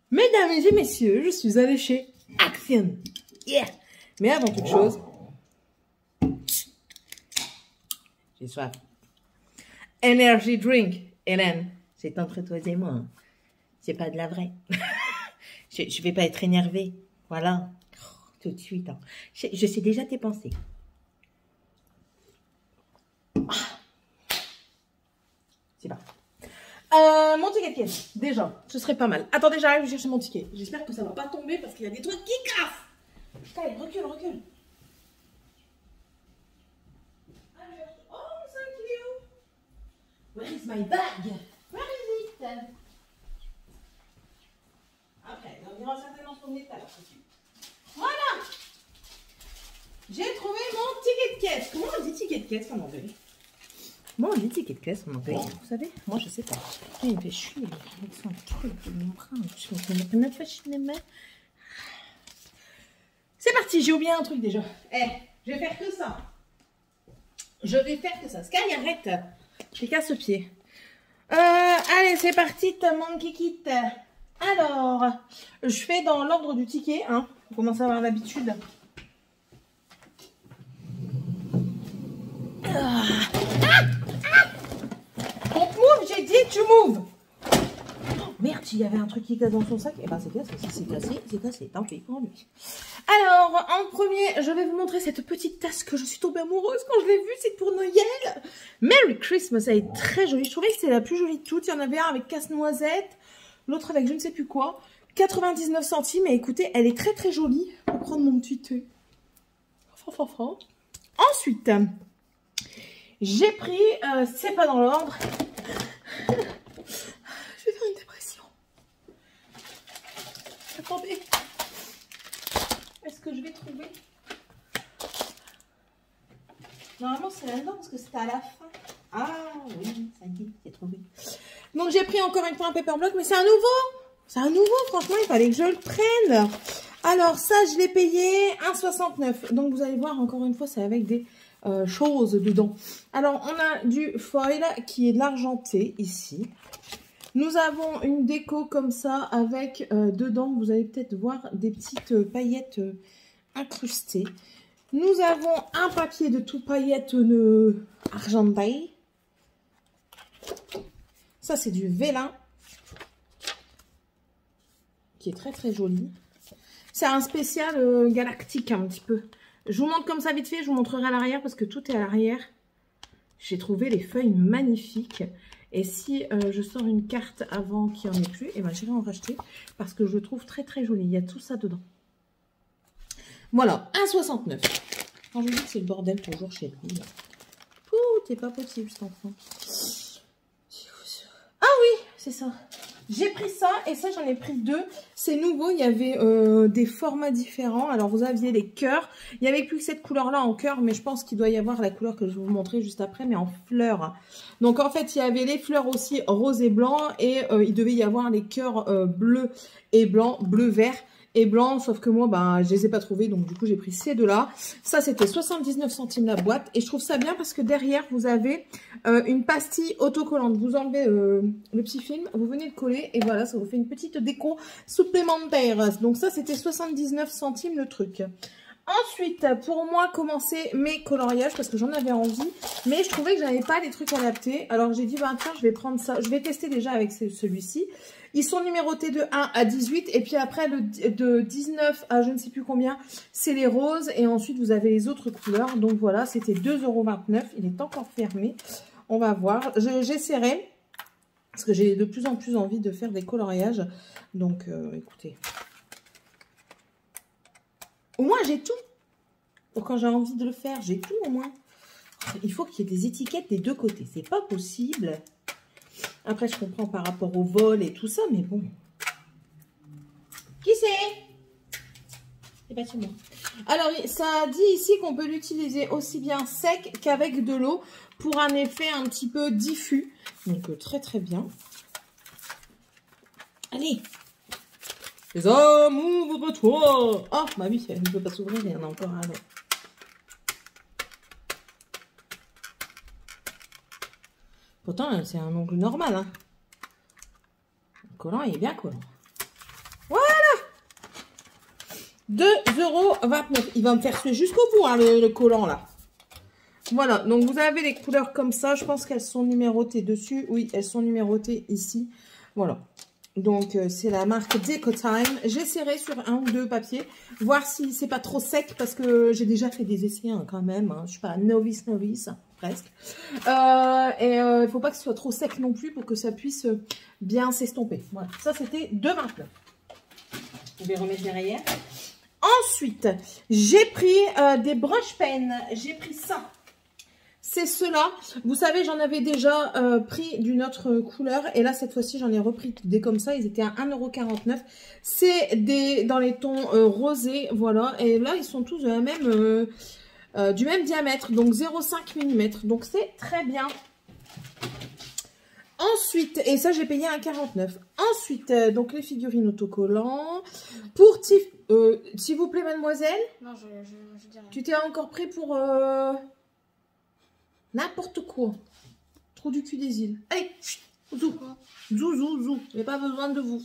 Mesdames et messieurs, je suis allée chez Action. Yeah. Mais avant toute chose, j'ai soif. Energy drink. Hélène, c'est entre toi et moi. Hein. C'est pas de la vraie. je vais pas être énervée. Voilà. Tout de suite. Hein. Je sais déjà tes pensées. C'est pas. Mon ticket de caisse, déjà, ce serait pas mal. Attendez, j'arrive chercher mon ticket. J'espère que ça va pas tomber parce qu'il y a des trucs qui cassent. Allez, recule. Oh, thank you. Where is my bag? Where is it? Après, on ira certainement se promener tout à l'heure. Voilà. J'ai trouvé mon ticket de caisse. Comment on dit ticket de caisse en anglais? Bon, on dit ticket de caisse en anglais, vous savez? Moi, je sais pas. Il me fait chier avec son truc de mon bras. C'est parti, j'ai oublié un truc déjà. Je vais faire que ça. Sky, arrête. Je casse le pied. Allez, c'est parti, mon kikit. Alors, je fais dans l'ordre du ticket. Hein. Vous commencez à avoir l'habitude. J'ai dit tu move. Oh, merde, il y avait un truc qui casse dans son sac. Eh ben c'est cassé, c'est cassé. Tant pis pour lui. Alors, en premier, je vais vous montrer cette petite tasse que je suis tombée amoureuse quand je l'ai vue. C'est pour Noël. Merry Christmas, elle est très jolie. Je trouvais que c'était la plus jolie de toutes. Il y en avait un avec casse-noisette, l'autre avec je ne sais plus quoi. 99 centimes. Et écoutez, elle est très très jolie. Pour prendre mon petit thé. Ensuite, j'ai pris, c'est pas dans l'ordre. Je vais faire une dépression. Attendez. Est-ce que je vais trouver? Normalement, c'est là-dedans parce que c'était à la fin. Ah oui, ça y est, c'est trouvé. Donc, j'ai pris encore une fois un paper block, mais c'est un nouveau. C'est un nouveau, franchement, il fallait que je le prenne. Alors, ça, je l'ai payé 1,69. Donc, vous allez voir, encore une fois, c'est avec des choses dedans. Alors, on a du foil qui est de l'argenté ici. Nous avons une déco comme ça avec dedans, vous allez peut-être voir des petites paillettes incrustées. Nous avons un papier de tout paillettes argenté. Ça, c'est du vélin qui est très très joli. C'est un spécial galactique un petit peu. Je vous montre comme ça vite fait, je vous montrerai à l'arrière parce que tout est à l'arrière. J'ai trouvé les feuilles magnifiques. Et si je sors une carte avant qu'il n'y en ait plus, eh ben, j'irai en racheter parce que je le trouve très très joli. Il y a tout ça dedans. Voilà, 1,69. Quand je vous dis que c'est le bordel toujours chez lui. Ouh, t'es pas possible cet enfant. Ah oui, c'est ça. J'ai pris ça et ça j'en ai pris deux. C'est nouveau, il y avait des formats différents. Alors vous aviez les cœurs. Il n'y avait plus que cette couleur là en cœur, mais je pense qu'il doit y avoir la couleur que je vais vous montrer juste après, mais en fleurs. Donc en fait il y avait les fleurs aussi rose et blanc et il devait y avoir les cœurs bleu et blanc, bleu vert et blanc, sauf que moi ben je les ai pas trouvés, donc du coup j'ai pris ces deux là. Ça c'était 79 centimes la boîte et je trouve ça bien parce que derrière vous avez une pastille autocollante. Vous enlevez le petit film, vous venez le coller et voilà, ça vous fait une petite déco supplémentaire. Donc ça c'était 79 centimes le truc. Ensuite, pour moi, commencer mes coloriages parce que j'en avais envie, mais je trouvais que j'avais pas les trucs adaptés. Alors j'ai dit, bah tiens, je vais prendre ça. Je vais tester déjà avec celui-ci. Ils sont numérotés de 1 à 18 et puis après de 19 à je ne sais plus combien, c'est les roses et ensuite vous avez les autres couleurs. Donc voilà, c'était 2,29 €. Il est encore fermé. On va voir. J'essaierai parce que j'ai de plus en plus envie de faire des coloriages. Donc écoutez. Au moins, j'ai tout. Quand j'ai envie de le faire, j'ai tout au moins. Il faut qu'il y ait des étiquettes des deux côtés. C'est pas possible. Après, je comprends par rapport au vol et tout ça, mais bon. Qui c'est? C'est pas chez moi. Alors, ça dit ici qu'on peut l'utiliser aussi bien sec qu'avec de l'eau pour un effet un petit peu diffus. Donc, très très bien. Allez! Les hommes, ouvre-toi! Oh, bah oui, elle ne peut pas s'ouvrir, il y en a encore un autre. Pourtant, c'est un ongle normal. Hein. Le collant, il est bien collant. 2,29 €. Il va me faire suer jusqu'au bout, hein, le collant, là. Voilà, donc vous avez les couleurs comme ça. Je pense qu'elles sont numérotées dessus. Oui, elles sont numérotées ici. Voilà. Donc, c'est la marque Decotime. J'essaierai sur un ou deux papiers, voir si c'est pas trop sec, parce que j'ai déjà fait des essais hein, quand même. Hein. Je suis pas novice, presque. Il faut pas que ce soit trop sec non plus pour que ça puisse bien s'estomper. Voilà, ça c'était 2,29 €. Vous pouvez remettre derrière. Ensuite, j'ai pris des brush pens. J'ai pris ça. C'est ceux-là. Vous savez, j'en avais déjà pris d'une autre couleur. Et là, cette fois-ci, j'en ai repris des comme ça. Ils étaient à 1,49 €. C'est dans les tons rosés. Voilà. Et là, ils sont tous de la même, du même diamètre. Donc, 0,5 mm. Donc, c'est très bien. Ensuite, et ça, j'ai payé 1,49 €. Ensuite, donc les figurines autocollants. Pour s'il vous plaît, mademoiselle. Non, je dis rien. Tu t'es encore pris pour... n'importe quoi. Trou du cul des îles. Allez, zou. Zou. J'ai pas besoin de vous.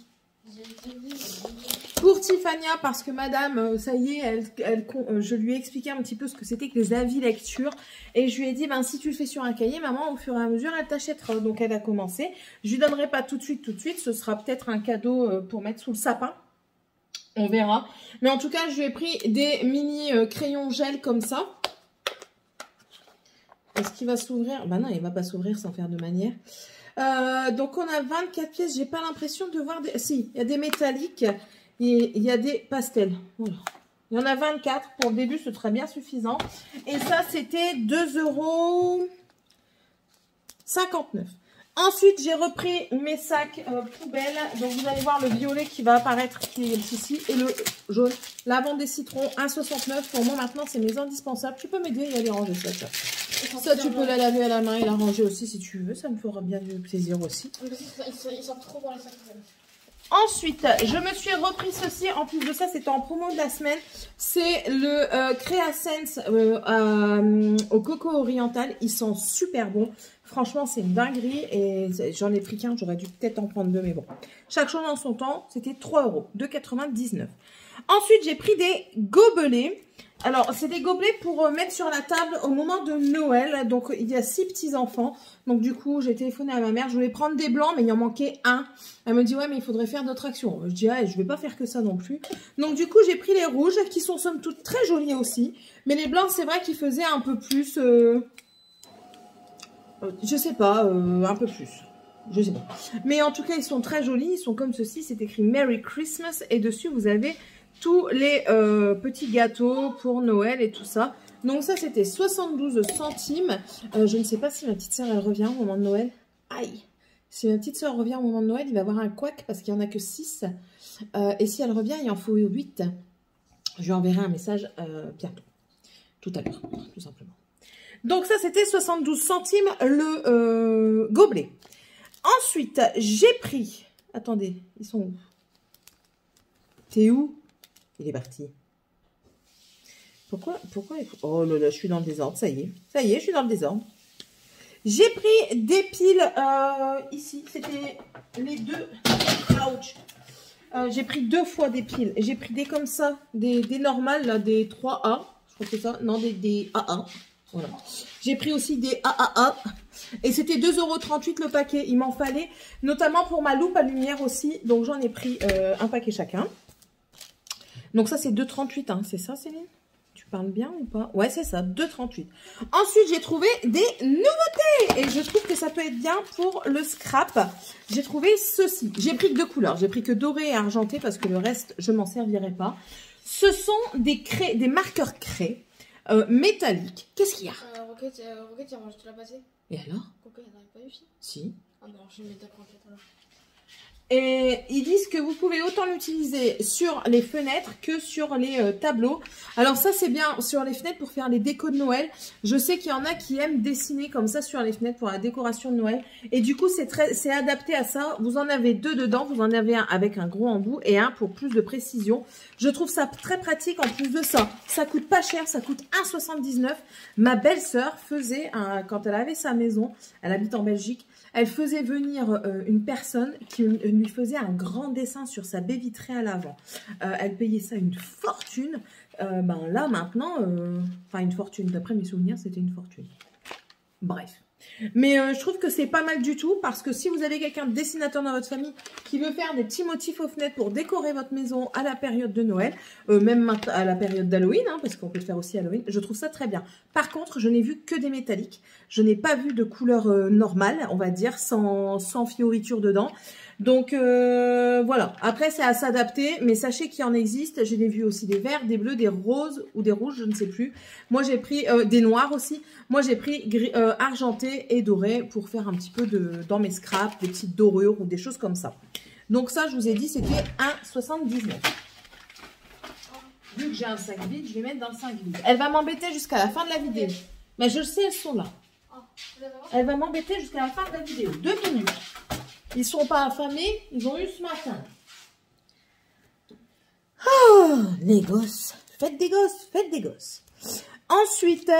Pour Tiffania, parce que madame, ça y est, je lui ai expliqué un petit peu ce que c'était que les avis lecture. Et je lui ai dit, ben, si tu le fais sur un cahier, maman, au fur et à mesure, elle t'achètera. Donc, elle a commencé. Je lui donnerai pas tout de suite. Ce sera peut-être un cadeau pour mettre sous le sapin. On verra. Mais en tout cas, je lui ai pris des mini crayons gel comme ça. Est-ce qu'il va s'ouvrir? Bah non, il va pas s'ouvrir sans faire de manière. Donc, on a 24 pièces. J'ai pas l'impression de voir des... Si, il y a des métalliques et il y a des pastels. Voilà. Il y en a 24. Pour le début, ce serait bien suffisant. Et ça, c'était 2,59 €. Ensuite, j'ai repris mes sacs poubelles. Donc, vous allez voir le violet qui va apparaître, qui est ici, et le jaune. Lavande des citrons, 1,69 €. Pour moi, maintenant, c'est mes indispensables. Tu peux m'aider à les ranger, ça. Ça, tu peux la laver à la main et la ranger aussi si tu veux. Ça me fera bien du plaisir aussi. Ils sortent trop dans les sacs poubelles. Ensuite, je me suis repris ceci. En plus de ça, c'était en promo de la semaine. C'est le Creasense au coco oriental. Ils sont super bons. Franchement, c'est une dinguerie. Et j'en ai pris qu'un. J'aurais dû peut-être en prendre deux. Mais bon, chaque chose en son temps. C'était 3 €. 2,99 €. Ensuite, j'ai pris des gobelets. Alors, c'est des gobelets pour mettre sur la table au moment de Noël. Donc, il y a 6 petits-enfants. Donc, du coup, j'ai téléphoné à ma mère. Je voulais prendre des blancs, mais il en manquait un. Elle me dit, ouais, mais il faudrait faire d'autres actions. Je dis, ah, je vais pas faire que ça non plus. Donc, du coup, j'ai pris les rouges, qui sont somme toute très jolis aussi. Mais les blancs, c'est vrai qu'ils faisaient un peu plus... je sais pas, un peu plus. Je sais pas. Mais en tout cas, ils sont très jolis. Ils sont comme ceci. C'est écrit Merry Christmas. Et dessus, vous avez... tous les petits gâteaux pour Noël et tout ça. Donc ça, c'était 72 centimes. Je ne sais pas si ma petite soeur, elle revient au moment de Noël. Aïe! Si ma petite soeur revient au moment de Noël, il va y avoir un couac parce qu'il n'y en a que 6. Et si elle revient, il en faut 8. Je lui enverrai un message bientôt. Tout à l'heure, tout simplement. Donc ça, c'était 72 centimes le gobelet. Ensuite, j'ai pris... Attendez, ils sont où? T'es où? Il est parti. Pourquoi Oh là là, je suis dans le désordre. Ça y est, je suis dans le désordre. J'ai pris des piles ici. C'était les deux. Ouch. J'ai pris 2 fois des piles. J'ai pris des comme ça, des normales, là, des 3A. Je crois que c'est ça. Non, des AA. Voilà. J'ai pris aussi des AAA. Et c'était 2,38 € le paquet. Il m'en fallait, notamment pour ma loupe à lumière aussi. Donc j'en ai pris un paquet chacun. Donc ça, c'est 2,38 €, hein. C'est ça, Céline? Tu parles bien ou pas? Ouais, c'est ça, 2,38 €. Ensuite, j'ai trouvé des nouveautés. Et je trouve que ça peut être bien pour le scrap. J'ai trouvé ceci. J'ai pris que 2 couleurs. J'ai pris que doré et argenté parce que le reste, je m'en servirai pas. Ce sont des marqueurs craie métalliques. Qu'est-ce qu'il y a? Roquette, tu l'as passé? Et alors? Roquette, elle n'avait pas eu ici? Si. Ah non, je vais mettre ta roquette alors. Et ils disent que vous pouvez autant l'utiliser sur les fenêtres que sur les tableaux. Alors ça, c'est bien sur les fenêtres pour faire les décos de Noël. Je sais qu'il y en a qui aiment dessiner comme ça sur les fenêtres pour la décoration de Noël. Et du coup, c'est adapté à ça. Vous en avez 2 dedans. Vous en avez un avec un gros embout et un pour plus de précision. Je trouve ça très pratique. En plus de ça, ça coûte pas cher. Ça coûte 1,79 €. Ma belle-sœur faisait, quand elle avait sa maison, elle habite en Belgique, elle faisait venir une personne qui lui lui faisait un grand dessin sur sa baie vitrée à l'avant. Elle payait ça une fortune. Ben là, maintenant, enfin une fortune. D'après mes souvenirs, c'était une fortune. Bref. Mais je trouve que c'est pas mal du tout parce que si vous avez quelqu'un de dessinateur dans votre famille qui veut faire des petits motifs aux fenêtres pour décorer votre maison à la période de Noël, même à la période d'Halloween, hein, parce qu'on peut le faire aussi à Halloween, je trouve ça très bien. Par contre, je n'ai vu que des métalliques. Je n'ai pas vu de couleur normale, on va dire, sans fioriture dedans. Donc voilà, après c'est à s'adapter, mais sachez qu'il en existe. J'ai vu aussi des verts, des bleus, des roses ou des rouges, je ne sais plus. Moi j'ai pris des noirs aussi. Moi j'ai pris gris, argenté et doré pour faire un petit peu dans mes scraps, des petites dorures ou des choses comme ça. Donc ça je vous ai dit c'était 1,79. Vu que j'ai un sac vide, je vais mettre dans le sac vide. Elle va m'embêter jusqu'à la fin de la vidéo. Mais je le sais, elles sont là. Elle va m'embêter jusqu'à la fin de la vidéo. 2 minutes. Ils sont pas affamés, ils ont eu ce matin. Oh, les gosses. Faites des gosses, faites des gosses. Ensuite,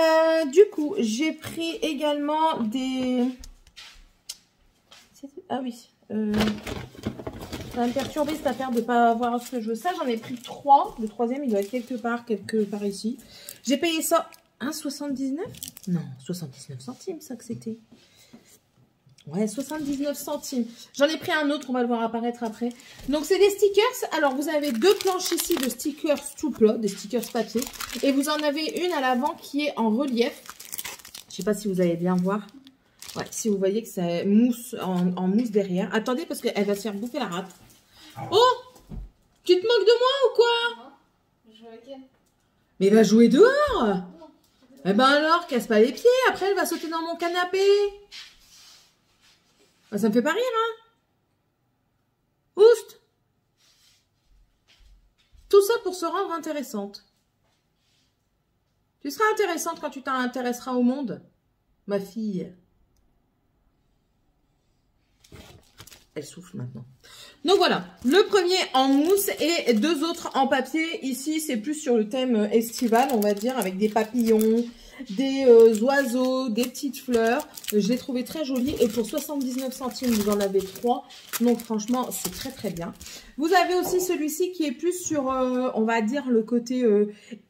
du coup, j'ai pris également des... Ah oui. Ça va me perturber cette affaire de ne pas avoir ce que je veux. Ça, j'en ai pris 3. Le troisième, il doit être quelque part ici. J'ai payé ça 1,79 ? Non, 79 centimes, ça que c'était. Ouais, 79 centimes. J'en ai pris un autre, on va le voir apparaître après. Donc, c'est des stickers. Alors, vous avez 2 planches ici de stickers tout plat, des stickers papier. Et vous en avez une à l'avant qui est en relief. Je sais pas si vous allez bien voir. Ouais, si vous voyez que c'est mousse en mousse derrière. Attendez, parce qu'elle va se faire bouffer la rate. Oh! Tu te moques de moi ou quoi? Non, je joue avec elle. Mais va jouer dehors! Non. Eh ben alors, casse pas les pieds. Après, elle va sauter dans mon canapé. Ça me fait pas rire, hein? Oust! Tout ça pour se rendre intéressante. Tu seras intéressante quand tu t'intéresseras au monde, ma fille. Elle souffle maintenant. Donc voilà, le premier en mousse et 2 autres en papier. Ici, c'est plus sur le thème estival, on va dire, avec des papillons, des oiseaux, des petites fleurs. Je l'ai trouvé très joli et pour 79 centimes, vous en avez 3. Donc franchement, c'est très très bien. Vous avez aussi celui-ci qui est plus sur, on va dire, le côté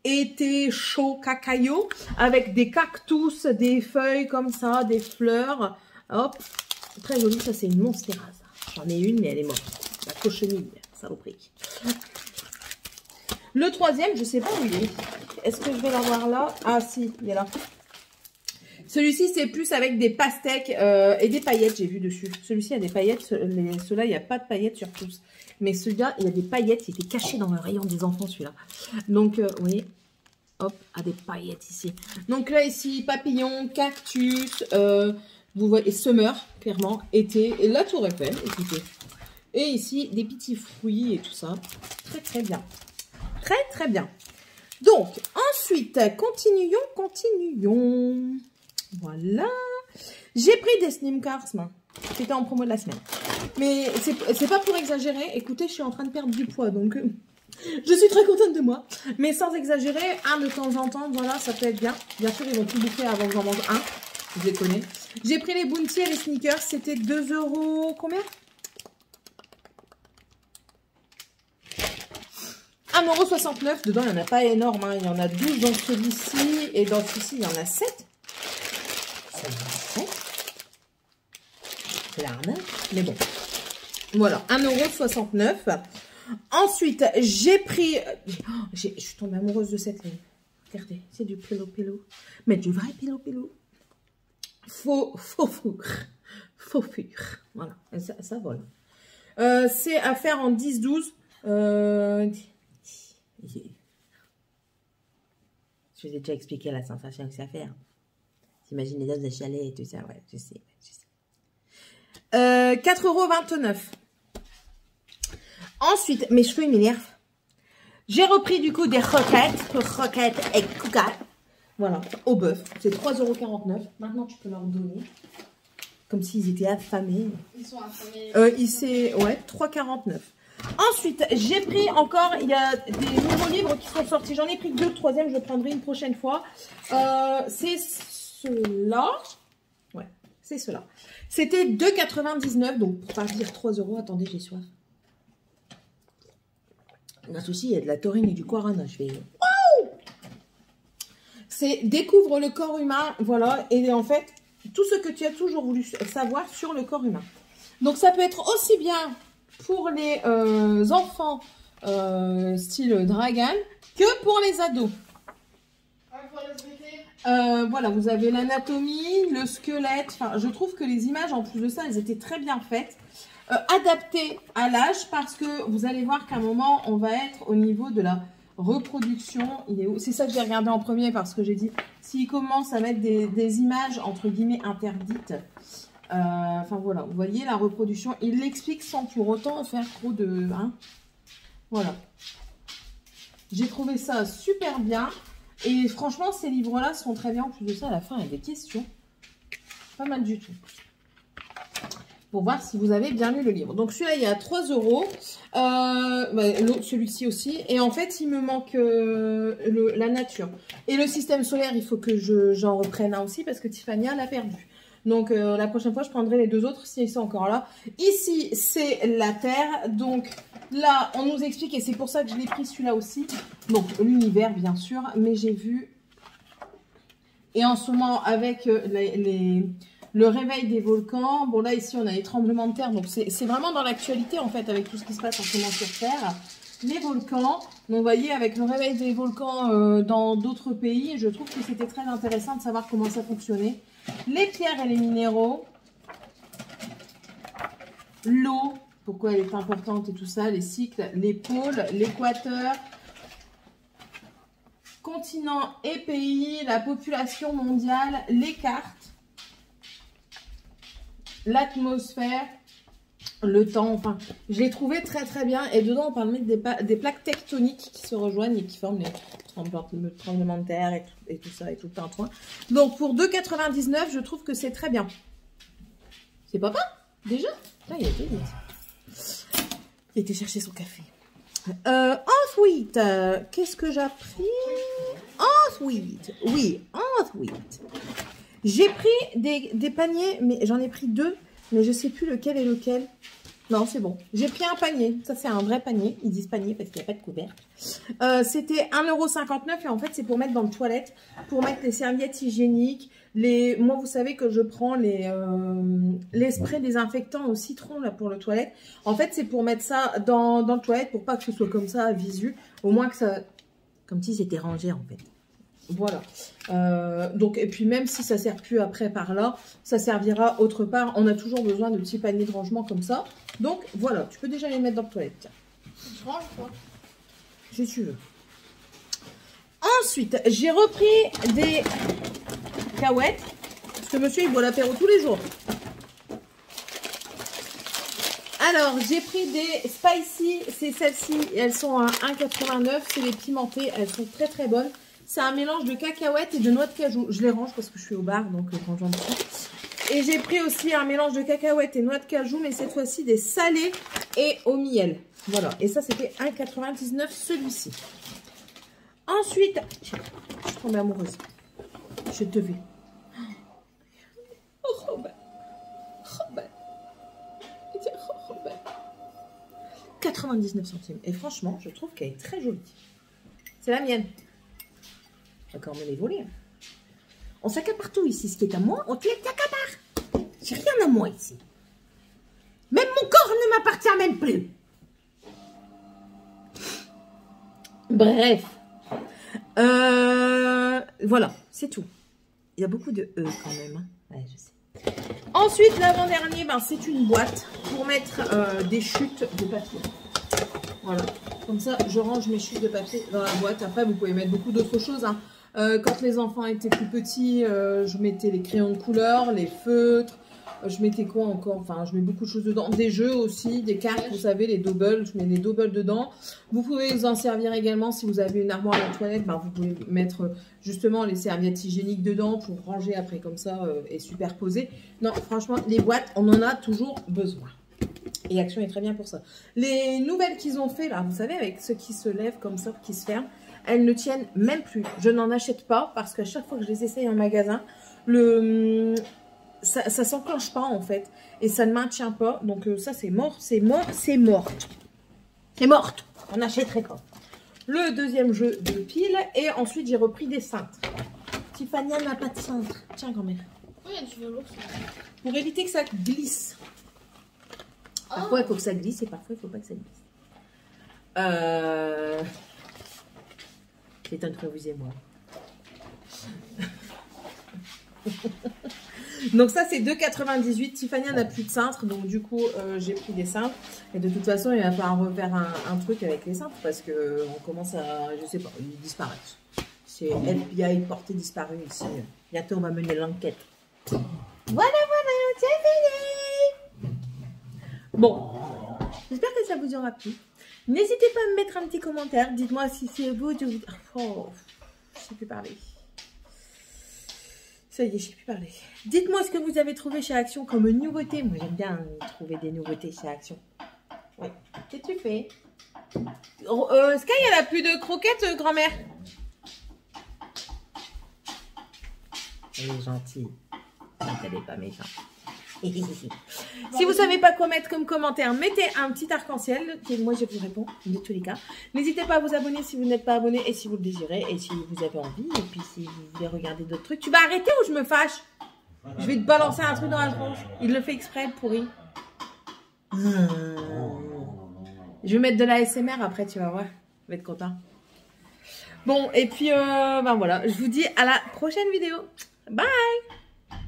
été chaud cacaillot, avec des cactus, des feuilles comme ça, des fleurs. Hop, très joli. Ça, c'est une monstera. J'en ai une, mais elle est morte. La cochenille, saloperie. Le troisième, je sais pas où il est. Est-ce que je vais l'avoir là? Ah si, il est là. Celui-ci, c'est plus avec des pastèques et des paillettes, j'ai vu dessus. Celui-ci a des paillettes. Ceux-là, il n'y a pas de paillettes sur tous. Mais celui-là, il y a des paillettes. Il était caché dans le rayon des enfants, celui-là. Donc, vous voyez, hop, a des paillettes ici. Donc là, ici, papillon, cactus, vous voyez, summer, clairement, été, et la tour Eiffel, écoutez. Et ici, des petits fruits et tout ça. Très, très bien. Très, très bien. Donc, ensuite, continuons. Voilà. J'ai pris des Slim Cars, c'était en promo de la semaine. Mais c'est pas pour exagérer. Écoutez, je suis en train de perdre du poids, donc je suis très contente de moi. Mais sans exagérer, un de temps en temps, voilà, ça peut être bien. Bien sûr, ils vont tout bouffer avant que j'en mange un. Je les connais. J'ai pris les Bounty et les sneakers. C'était 2 €. Combien? 1,69 €. Dedans, il n'y en a pas énorme. Hein. Il y en a 12 dans celui-ci. Et dans celui-ci, il y en a 7. Ça me fait 7. C'est l'arnaque. Mais bon. Voilà. 1,69 €. Ensuite, j'ai pris... je suis tombée amoureuse de cette ligne. Regardez. C'est du pelo-pelo. Mais du vrai pelo-pelo. Faux fourre. Voilà, ça vole. C'est à faire en 10-12. Je vous ai déjà expliqué la sensation que ça fait. Hein. T'imagines les doses de chalet et tout ça. Ouais, je sais. 4,29 €. Ensuite, mes cheveux, ils m'énervent. J'ai repris du coup des roquettes et coca. Voilà, au bœuf. C'est 3,49 €. Maintenant, tu peux leur donner. Comme s'ils étaient affamés. Ils sont affamés. Ouais, 3,49 €. Ensuite, j'ai pris encore, il y a des nouveaux livres qui sont sortis. J'en ai pris 2, le troisième, je le prendrai une prochaine fois. C'est ceux-là. Ouais. c'est cela. C'était 2,99 €, donc pour pas dire 3 €. Attendez, j'ai soif. Là aussi, il y a de la taurine et du guarana. Je vais... Wow, c'est découvre le corps humain, voilà. Et en fait, tout ce que tu as toujours voulu savoir sur le corps humain. Donc, ça peut être aussi bien pour les enfants style Dragan que pour les ados. Voilà, vous avez l'anatomie, le squelette. Enfin, je trouve que les images, en plus de ça, elles étaient très bien faites. Adaptées à l'âge, parce que vous allez voir qu'à un moment, on va être au niveau de la reproduction. C'est ça que j'ai regardé en premier, parce que j'ai dit, s'il commence à mettre des images, entre guillemets, interdites. Enfin, voilà, vous voyez, la reproduction, il l'explique sans pour autant faire trop de... Hein, voilà. J'ai trouvé ça super bien. Et franchement, ces livres-là sont très bien. En plus de ça, à la fin, il y a des questions. Pas mal du tout. Pour voir si vous avez bien lu le livre. Donc, celui-là, il est à 3 €. Celui-ci aussi. Et en fait, il me manque la nature. Et le système solaire, il faut que j'en reprenne un aussi parce que Tiffania l'a perdu. Donc, la prochaine fois, je prendrai les deux autres s'ils sont encore là. Ici, c'est la Terre. Donc, là, on nous explique, et c'est pour ça que je l'ai pris celui-là aussi. Donc, l'univers, bien sûr. Mais j'ai vu... Et en ce moment, avec le réveil des volcans. Bon, là, ici, on a les tremblements de terre. Donc, c'est vraiment dans l'actualité, en fait, avec tout ce qui se passe en ce moment sur Terre. Les volcans. Donc, vous voyez, avec le réveil des volcans dans d'autres pays, je trouve que c'était très intéressant de savoir comment ça fonctionnait. Les pierres et les minéraux. L'eau, pourquoi elle est importante et tout ça. Les cycles, les pôles, l'équateur. Continents et pays, la population mondiale, les cartes. L'atmosphère, le temps, enfin, je l'ai trouvé très très bien. Et dedans, on parle même des plaques tectoniques qui se rejoignent et qui forment les tremblements de terre et tout ça et tout le tintouin. Donc, pour 2,99 €, je trouve que c'est très bien. C'est papa, déjà? Là, il a été vite. Il a été chercher son café. Ensuite, qu'est-ce que j'ai pris? Ensuite, oui, ensuite. J'ai pris des paniers, mais j'en ai pris 2, mais je ne sais plus lequel est lequel. Non, c'est bon. J'ai pris un panier. Ça, c'est un vrai panier. Ils disent panier parce qu'il n'y a pas de couvercle. C'était 1,59 € et en fait, c'est pour mettre dans le toilette, pour mettre les serviettes hygiéniques. Moi, vous savez que je prends les sprays désinfectants au citron là pour le toilette. En fait, c'est pour mettre ça dans le toilette pour pas que ce soit comme ça à visu. Au moins que ça... Comme si c'était rangé en fait. Voilà. Donc, et puis même si ça ne sert plus après par là, ça servira autre part. On a toujours besoin de petits paniers de rangement comme ça. Donc voilà, tu peux déjà les mettre dans le toilette. Je range quoi? Si tu veux. Ensuite, j'ai repris des cacahuètes. Parce que monsieur, il boit l'apéro tous les jours. Alors, j'ai pris des spicy. C'est celles-ci. Elles sont à 1,89 €. C'est les pimentées. Elles sont très très bonnes. C'est un mélange de cacahuètes et de noix de cajou. Je les range parce que je suis au bar, donc quand j'en prends. Et j'ai pris aussi un mélange de cacahuètes et noix de cajou, mais cette fois-ci des salés et au miel. Voilà. Et ça, c'était 1,99 € celui-ci. Ensuite, je suis tombée amoureuse. Je te vais. Oh, Robin. Robin. 99 centimes. Et franchement, je trouve qu'elle est très jolie. C'est la mienne. D'accord, mais les voler. On s'accapare tout ici. Ce qui est à moi, on te l'accapare. J'ai rien à moi ici. Même mon corps ne m'appartient même plus. Bref. Voilà, c'est tout. Il y a beaucoup de E quand même. Hein. Ouais, je sais. Ensuite, l'avant-dernier, c'est une boîte pour mettre des chutes de papier. Voilà. Comme ça, je range mes chutes de papier dans la boîte. Après, vous pouvez mettre beaucoup d'autres choses. Hein. Quand les enfants étaient plus petits, je mettais les crayons de couleur, les feutres. Je mettais quoi encore? Enfin, je mets beaucoup de choses dedans. Des jeux aussi, des cartes, vous savez, les doubles. Je mets les doubles dedans. Vous pouvez vous en servir également si vous avez une armoire à la toilette. Vous pouvez mettre justement les serviettes hygiéniques dedans pour ranger après comme ça et superposer. Non, franchement, les boîtes, on en a toujours besoin. Et Action est très bien pour ça. Les nouvelles qu'ils ont fait là, vous savez, avec ceux qui se lèvent comme ça, qui se ferment, elles ne tiennent même plus. Je n'en achète pas parce qu'à chaque fois que je les essaye en magasin, ça s'enclenche pas en fait. Et ça ne maintient pas. Donc ça c'est mort, c'est mort, c'est morte. C'est morte. On n'achèterait pas. Le deuxième jeu de pile. Et ensuite j'ai repris des cintres. Tiffania n'a pas de cintre. Tiens grand-mère. Oui, il y a du velours. Pour éviter que ça glisse. Parfois il faut que ça glisse et parfois il ne faut pas que ça glisse. C'est entre vous et moi. Donc ça c'est 2,98. Tiffania n'a plus de cintre, donc du coup j'ai pris des cintres. Et de toute façon il va falloir refaire un truc avec les cintres parce que on commence à, je sais pas, ils disparaissent. C'est FBI portée disparue ici. Bientôt on va mener l'enquête. Voilà, c'est fini. Bon, j'espère que ça vous aura plu. N'hésitez pas à me mettre un petit commentaire. Dites-moi si c'est vous. Oh, je sais plus parler. Ça y est, je sais plus parler. Dites-moi ce que vous avez trouvé chez Action comme nouveauté. Moi, j'aime bien trouver des nouveautés chez Action. Oui. Qu'est-ce que tu fais? Sky, elle a plus de croquettes, grand-mère. Elle est gentille. Elle n'est pas méchante. Si vous ne savez pas quoi mettre comme commentaire, mettez un petit arc-en-ciel. Moi, je vous réponds de tous les cas. N'hésitez pas à vous abonner si vous n'êtes pas abonné et si vous le désirez et si vous avez envie. Et puis, si vous voulez regarder d'autres trucs. Tu vas arrêter ou je me fâche? Je vais te balancer un truc dans la tronche. Il le fait exprès, pourri. Je vais mettre de la ASMR après, tu vas voir. Tu vas être content. Bon, et puis, ben voilà. Je vous dis à la prochaine vidéo. Bye!